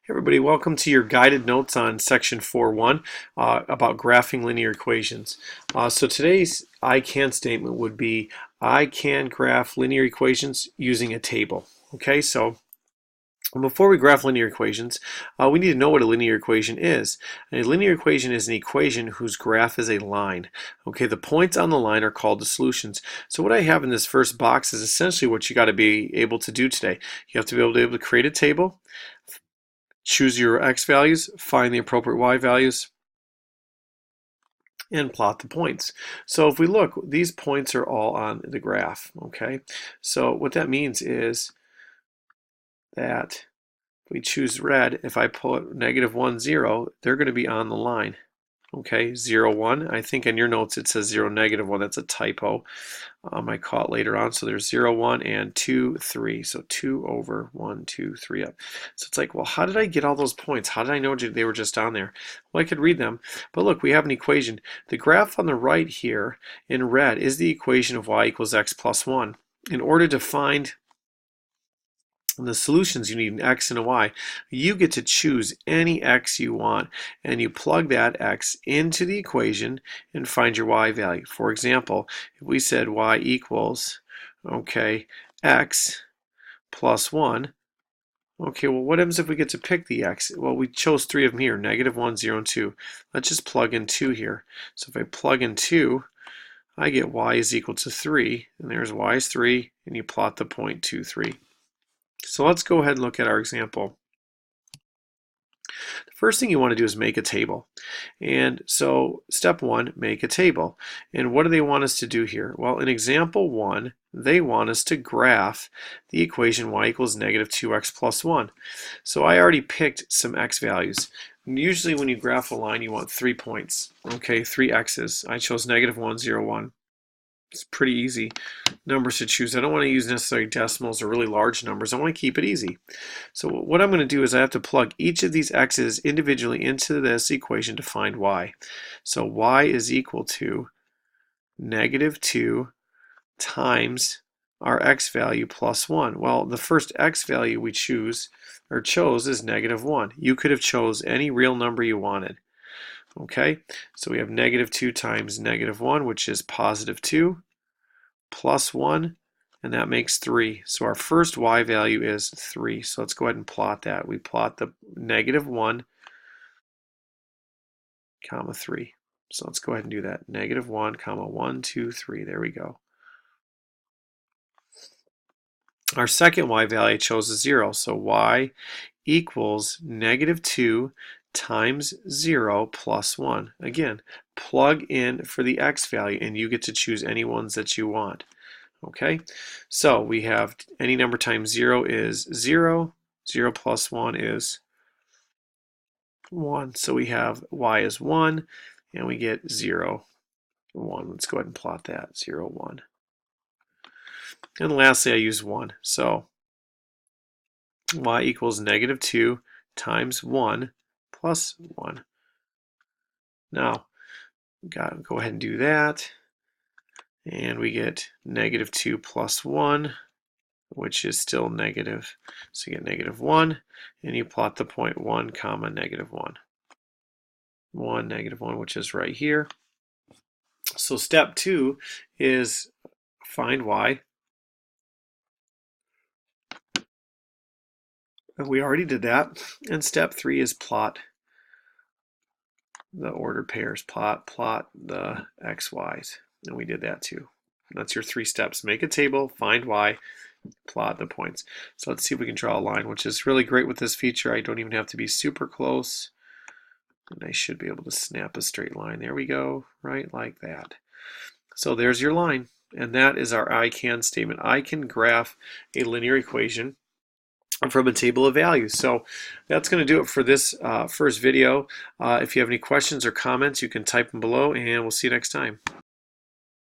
Hey everybody, welcome to your guided notes on section 4.1 about graphing linear equations. So today's I can statement would be I can graph linear equations using a table. Okay, so before we graph linear equations, we need to know what a linear equation is. A linear equation is an equation whose graph is a line. Okay, the points on the line are called the solutions. So what I have in this first box is essentially what you got to be able to do today. You have to be able to create a table, choose your x values, find the appropriate y values, and plot the points. So if we look, these points are all on the graph, okay? So what that means is that if we choose red, if I put -1, 0, they're going to be on the line. Okay, 0, 1. I think in your notes it says 0, -1. That's a typo. I caught later on. So there's 0, 1, and 2, 3. So 2 over 1, 2, 3 up. So it's like, well, how did I get all those points? How did I know they were just on there? Well, I could read them. But look, we have an equation. The graph on the right here in red is the equation of y equals x plus 1. In order to find the solutions, you need an x and a y. You get to choose any x you want, and you plug that x into the equation and find your y value. For example, if we said y equals, okay, x plus 1, okay, well, what happens if we get to pick the x? Well, we chose 3 of them here, -1, 0, and 2. Let's just plug in 2 here. So if I plug in 2, I get y is equal to 3, and there's y is 3, and you plot the point 2, 3. So let's go ahead and look at our example. The first thing you want to do is make a table. And so step 1, make a table. And what do they want us to do here? Well, in example 1, they want us to graph the equation y equals -2x plus 1. So I already picked some x values. Usually when you graph a line, you want 3 points. Okay, 3 x's. I chose -1, 0, 1. It's pretty easy numbers to choose. I don't want to use necessarily decimals or really large numbers. I want to keep it easy. So what I'm going to do is I have to plug each of these x's individually into this equation to find y. So y is equal to -2 times our x value plus 1. Well, the first x value we chose is -1. You could have chose any real number you wanted. Okay, so we have -2 times -1, which is +2, plus 1, and that makes 3. So our first y value is 3. So let's go ahead and plot that. We plot the -1, comma 3. So let's go ahead and do that. -1, comma 1, 2, 3. There we go. Our second y value chose a 0. So y equals -2 times 0 plus 1. Again, plug in for the x value, and you get to choose any ones that you want. Okay, so we have any number times 0 is 0. 0 plus 1 is 1. So we have y is 1, and we get 0, 1. Let's go ahead and plot that, 0, 1. And lastly, I use 1. So y equals -2 times 1 plus 1. Now, go ahead and do that. And we get -2 plus 1, which is still negative. So you get -1, and you plot the point 1, comma, -1. 1, -1, which is right here. So step 2 is find y. And we already did that. And step 3 is plot the ordered pairs, plot the x, y's. And we did that too. That's your 3 steps. Make a table, find y, plot the points. So let's see if we can draw a line, which is really great with this feature. I don't even have to be super close. And I should be able to snap a straight line. There we go, right like that. So there's your line. And that is our I can statement. I can graph a linear equation from a table of values. So that's going to do it for this first video. If you have any questions or comments, you can type them below, and we'll see you next time.